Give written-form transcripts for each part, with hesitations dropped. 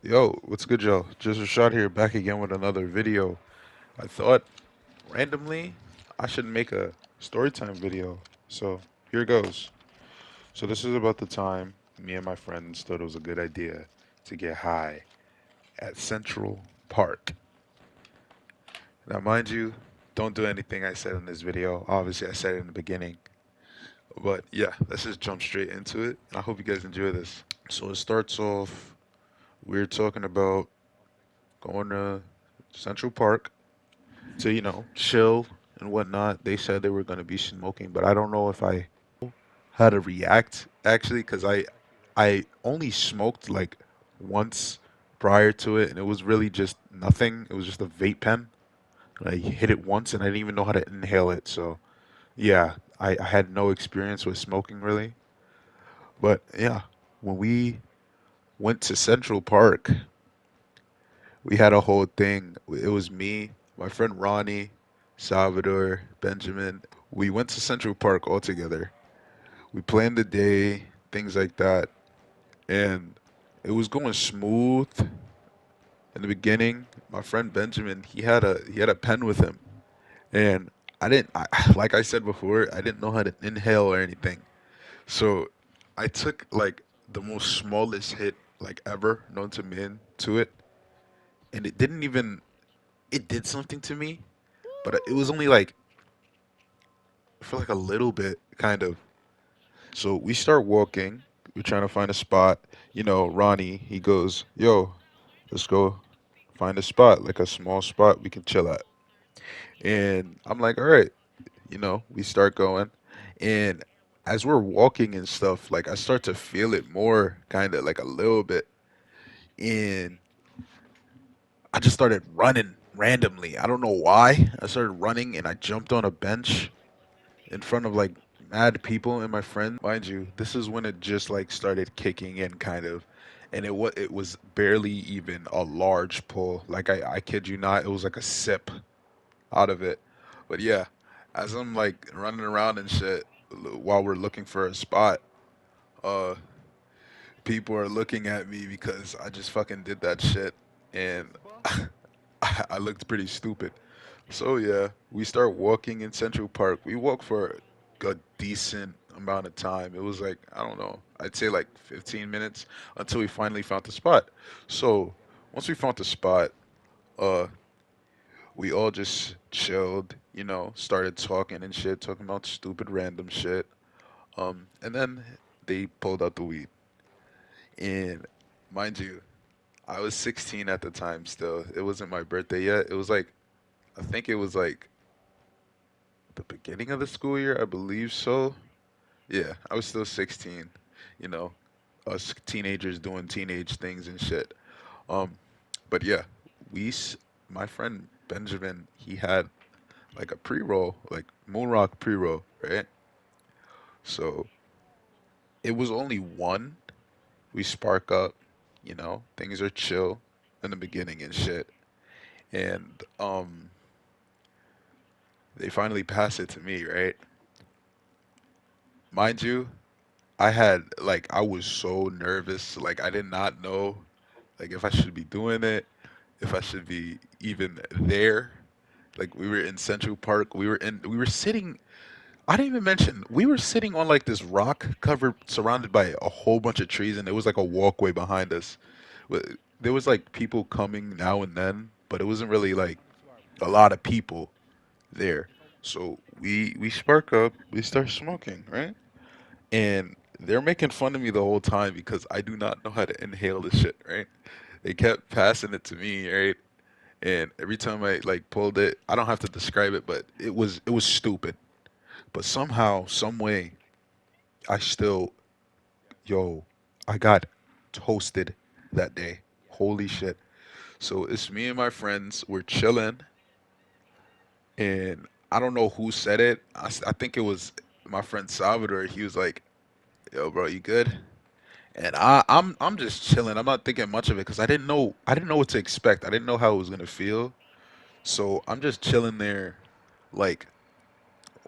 Yo, what's good, y'all? Just a shot here, back again with another video. I thought randomly I should make a story time video. So here goes. So this is about the time me and my friends thought it was a good idea to get high at Central Park. Now, mind you, don't do anything I said in this video. Obviously, I said it in the beginning. But yeah, let's just jump straight into it. I hope you guys enjoy this. So it starts off, we're talking about going to Central Park to, chill and whatnot. They said they were going to be smoking, but I don't know if I how to react actually, because I only smoked like once prior to it, and it was really just nothing. It was just a vape pen. I hit it once, and I didn't even know how to inhale it. So yeah, I had no experience with smoking really. But yeah, when we went to Central Park, we had a whole thing. It was me, my friend Ronnie, Salvador, Benjamin. We went to Central Park all together. We planned the day, things like that, and it was going smooth in the beginning. My friend Benjamin, he had a pen with him, and I didn't like I said before, I didn't know how to inhale or anything. So I took like the most smallest hit like ever known to man to it, and it didn't even it did something to me, but it was only like for like a little bit kind of. So we start walking. We're trying to find a spot. Ronnie, he goes, "Yo, let's go find a spot, like a small spot we can chill at." And I'm like, "All right." We start going. And as we're walking and stuff, like I start to feel it more, kind of like a little bit. And I just started running randomly. I don't know why. I started running and I jumped on a bench in front of like mad people and my friend. Mind you, this is when it just like started kicking in kind of, and it was barely even a large pull. Like I kid you not, it was like a sip out of it. But yeah, as I'm like running around and shit while we're looking for a spot, uh, people are looking at me because I just fucking did that shit, and I looked pretty stupid. So yeah, we start walking in Central Park. We walk for a decent amount of time. It was like, I don't know, I'd say like 15 minutes until we finally found the spot. So once we found the spot, uh, we all just chilled, started talking and shit, talking about stupid random shit. And then they pulled out the weed. And mind you, I was 16 at the time still. It wasn't my birthday yet. It was like, I think it was like the beginning of the school year, I believe so. Yeah, I was still 16, you know, us teenagers doing teenage things and shit. Um, but yeah, my friend Benjamin, he had like a pre-roll, like Moonrock pre-roll, right? So it was only one. We spark up, things are chill in the beginning and shit. And they finally pass it to me, right? Mind you, I was so nervous. Like I did not know like if I should be doing it, if I should be even there. Like we were in Central Park. We were sitting I didn't even mention we were sitting on like this rock covered surrounded by a whole bunch of trees, and there was like a walkway behind us. There was like people coming now and then, but it wasn't really like a lot of people there. So we spark up, we start smoking, right? And they're making fun of me the whole time because I do not know how to inhale this shit, right? They kept passing it to me, right? And every time I like pulled it, I don't have to describe it, but it was stupid. But somehow, some way, I still, yo, I got toasted that day. Holy shit. So it's me and my friends, we're chilling, and I don't know who said it. I think it was my friend Salvador. He was like, "Yo, bro, you good?" And I'm just chilling. I'm not thinking much of it because I didn't know what to expect. I didn't know how it was gonna feel. So I'm just chilling there, like,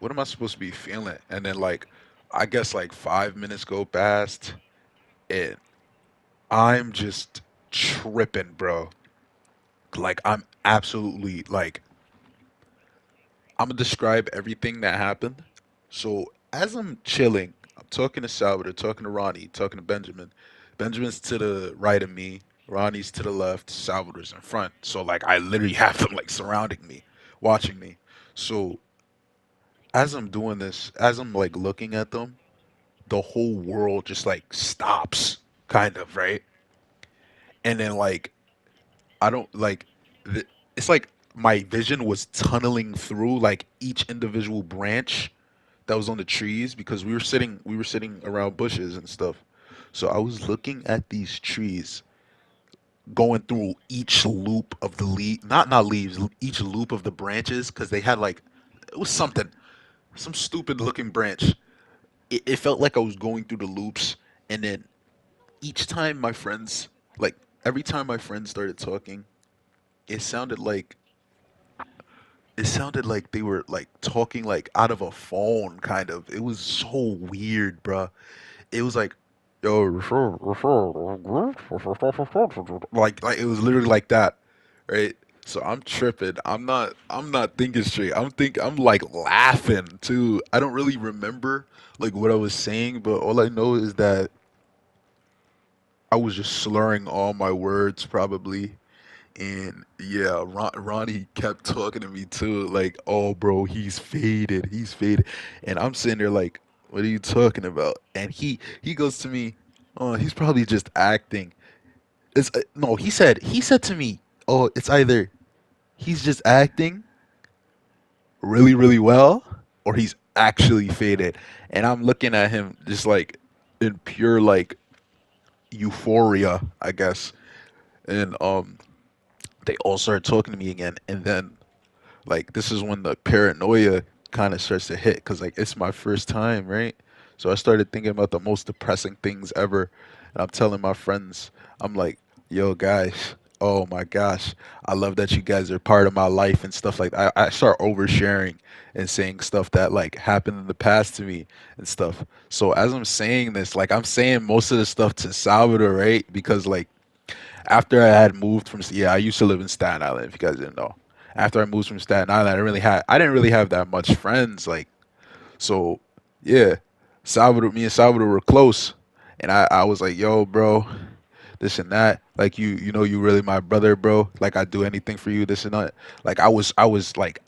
what am I supposed to be feeling? And then like, I guess like 5 minutes go past, and I'm just tripping, bro. Like I'm absolutely like I'm gonna describe everything that happened. So as I'm chilling, I'm talking to Salvador, talking to Ronnie, talking to Benjamin. Benjamin's to the right of me, Ronnie's to the left, Salvador's in front. So like I literally have them like surrounding me, watching me. So as I'm doing this, as I'm like looking at them, the whole world just like stops, kind of, right? And then like I don't like it's like my vision was tunneling through like each individual branch that was on the trees because we were sitting around bushes and stuff. So I was looking at these trees, going through each loop of the leaf, not leaves, each loop of the branches because they had like it was something, some stupid looking branch. It felt like I was going through the loops, and then each time my friends, like every time my friends started talking, it sounded like it sounded like they were like talking like out of a phone, kind of. It was so weird, bruh. It was like, yo, like it was literally like that, right? So I'm tripping. I'm not thinking straight. I'm like laughing too. I don't really remember like what I was saying, but all I know is that I was just slurring all my words probably. And yeah, Ronnie kept talking to me too, like, "Oh, bro, he's faded," and I'm sitting there like, "What are you talking about?" And he goes to me, "Oh, he's probably just acting." It's no, he said to me, "Oh, it's either he's just acting really really well, or he's actually faded." And I'm looking at him just like in pure like euphoria, I guess. And they all started talking to me again, and then like this is when the paranoia kind of starts to hit because like it's my first time, right? So I started thinking about the most depressing things ever, and I'm telling my friends, I'm like, "Yo, guys, oh my gosh, I love that you guys are part of my life and stuff like that." I start oversharing and saying stuff that like happened in the past to me and stuff. So as I'm saying this, like I'm saying most of the stuff to Salvador, right? Because like after I had moved from yeah, I used to live in Staten Island. If you guys didn't know, after I moved from Staten Island, I didn't really have that much friends. Like so, yeah, me and Salvador were close, and I was like, yo, bro, this and that. Like you really my brother, bro. Like I do anything for you, this and that. Like I was like,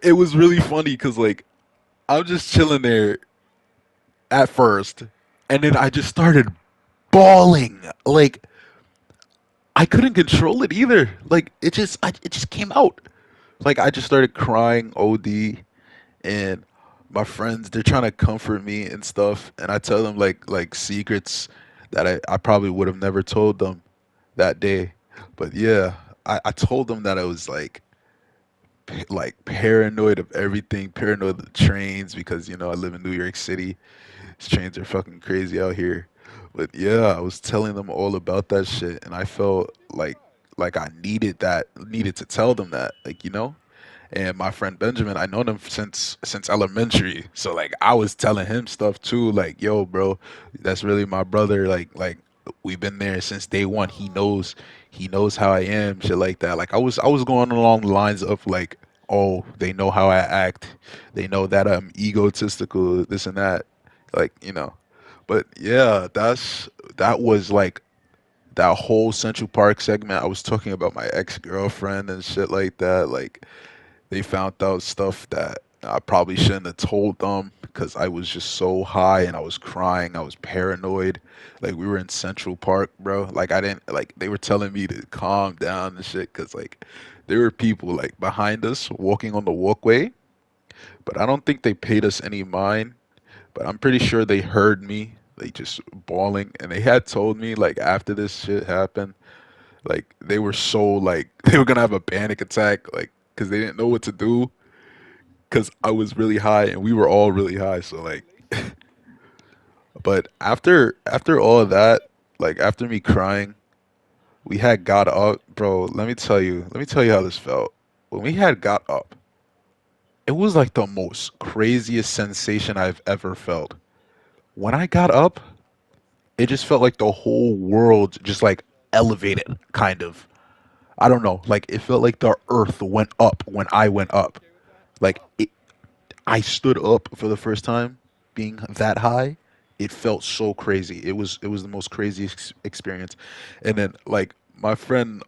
it was really funny because like I'm just chilling there at first, and then I just started bawling. Like I couldn't control it either. Like it just came out. Like I just started crying OD, and my friends they're trying to comfort me and stuff, and I tell them like secrets that I probably would have never told them that day. But yeah, I told them that I was like paranoid of everything, paranoid of the trains because I live in New York City. These trains are fucking crazy out here. But yeah, I was telling them all about that shit, and I felt like I needed to tell them that, And my friend Benjamin, I known him since elementary, so like I was telling him stuff too, like, "Yo, bro, that's really my brother." Like we've been there since day one. He knows how I am, shit like that. Like I was going along the lines of like, "Oh, they know how I act. They know that I'm egotistical, this and that." Like. But yeah, that was like that whole Central Park segment. I was talking about my ex-girlfriend and shit like that. Like they found out stuff that I probably shouldn't have told them because I was just so high and I was crying. I was paranoid. Like we were in Central Park, bro. Like I didn't like they were telling me to calm down and shit because like there were people like behind us walking on the walkway, but I don't think they paid us any mind. But I'm pretty sure they heard me like just bawling, and they had told me like after this shit happened, like they were so like they were gonna have a panic attack, like because they didn't know what to do because I was really high and we were all really high. So like, but after all of that, like after me crying, we had got up, bro. Let me tell you how this felt. When we had got up, it was like the most craziest sensation I've ever felt. When I got up, it just felt like the whole world just like elevated, kind of. I don't know, like it felt like the earth went up when I went up. Like I stood up for the first time, being that high. It felt so crazy. It was the most crazy experience. And then like my friend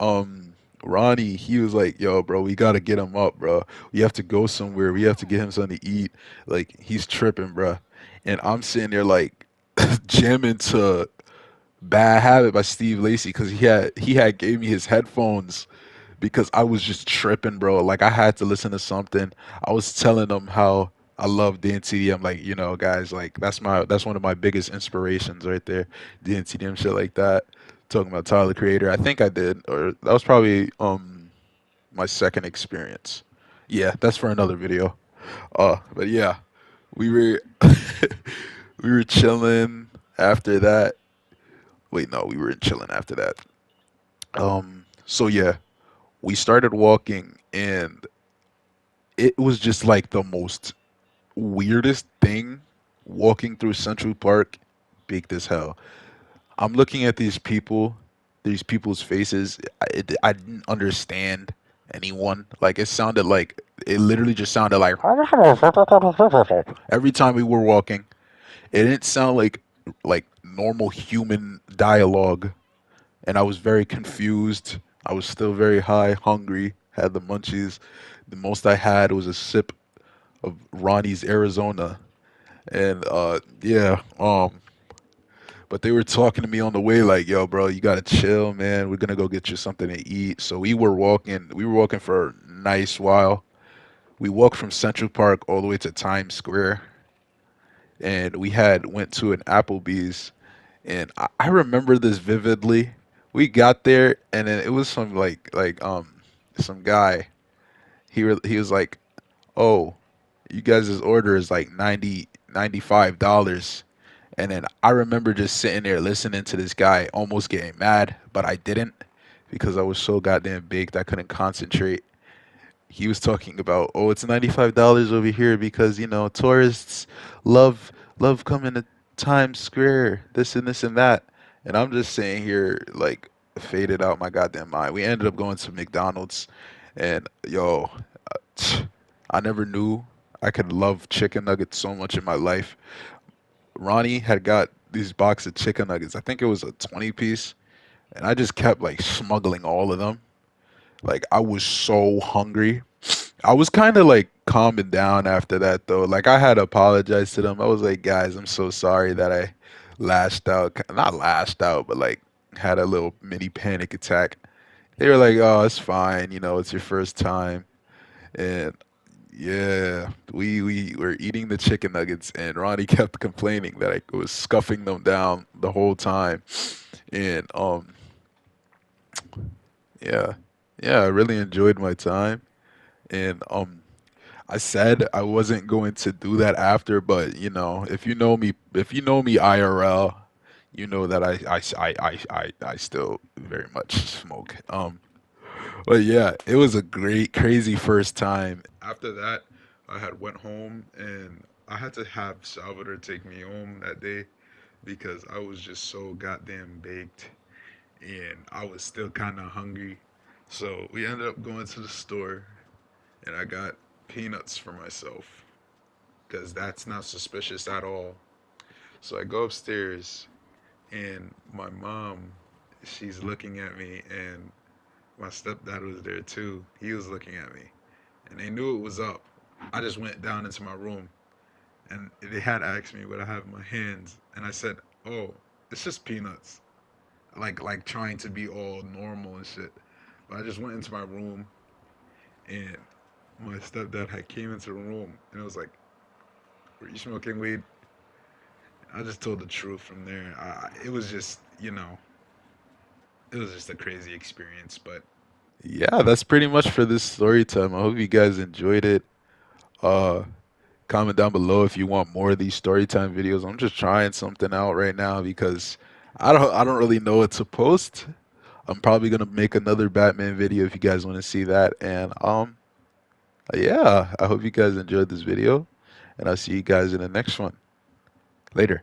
Ronnie, he was like, "Yo, bro, we gotta get him up, bro. We have to go somewhere. We have to get him something to eat. Like he's tripping, bro." And I'm sitting there like jamming to "Bad Habit" by Steve Lacy because he had gave me his headphones because I was just tripping, bro. Like I had to listen to something. I was telling them how I love DNTD. I'm like, guys, like that's one of my biggest inspirations right there. DNTD and shit like that. Talking about Tyler the Creator. I think I did, or that was probably my second experience. Yeah, that's for another video. But yeah, we were we were chilling after that. Wait, no, we weren't chilling after that. So yeah, we started walking and it was just like the most weirdest thing walking through Central Park, big as hell. I'm looking at these people's faces. I didn't understand anyone. Like it literally just sounded like every time we were walking. It didn't sound like normal human dialogue, and I was very confused. I was still very high, hungry, had the munchies. The most I had was a sip of Ronnie's Arizona. And yeah, but they were talking to me on the way like, "Yo, bro, you gotta chill, man. We're gonna go get you something to eat." So we were walking for a nice while. We walked from Central Park all the way to Times Square, and we had went to an Applebee's, and I remember this vividly. We got there, and then it was some guy. He was like, "Oh, you guys' order is like $95." And then I remember just sitting there listening to this guy almost getting mad, but I didn't because I was so goddamn baked I couldn't concentrate. He was talking about, "Oh, it's $95 over here because, tourists love coming to Times Square, this and this and that." And I'm just sitting here like faded out my goddamn mind. We ended up going to McDonald's and yo, I never knew I could love chicken nuggets so much in my life. Ronnie had got these box of chicken nuggets. I think it was a 20 piece, and I just kept like smuggling all of them. Like I was so hungry. I was kind of like calming down after that though. Like I had to apologize to them. I was like, "Guys, I'm so sorry that I lashed out. Not lashed out, but like had a little mini panic attack." They were like, "Oh, it's fine. It's your first time." And yeah, we were eating the chicken nuggets, and Ronnie kept complaining that I was scuffing them down the whole time. And yeah, yeah, I really enjoyed my time. And I said I wasn't going to do that after, but if you know me IRL, you know that I still very much smoke. But yeah, it was a great, crazy first time. After that, I had went home and I had to have Salvador take me home that day because I was just so goddamn baked and I was still kind of hungry. So we ended up going to the store and I got peanuts for myself because that's not suspicious at all. So I go upstairs and my mom, she's looking at me and my stepdad was there too. He was looking at me and they knew it was up. I just went down into my room and they had asked me what I have in my hands and I said, "Oh, it's just peanuts." Like trying to be all normal and shit. But I just went into my room and my stepdad had came into the room and it was like, "Were you smoking weed?" I just told the truth from there. It was just, it was just a crazy experience. But yeah, that's pretty much for this story time. I hope you guys enjoyed it. Uh, Comment down below if you want more of these story time videos. I'm just trying something out right now because I don't really know what to post. I'm probably gonna make another Batman video if you guys want to see that. And yeah, I hope you guys enjoyed this video, and I'll see you guys in the next one. Later.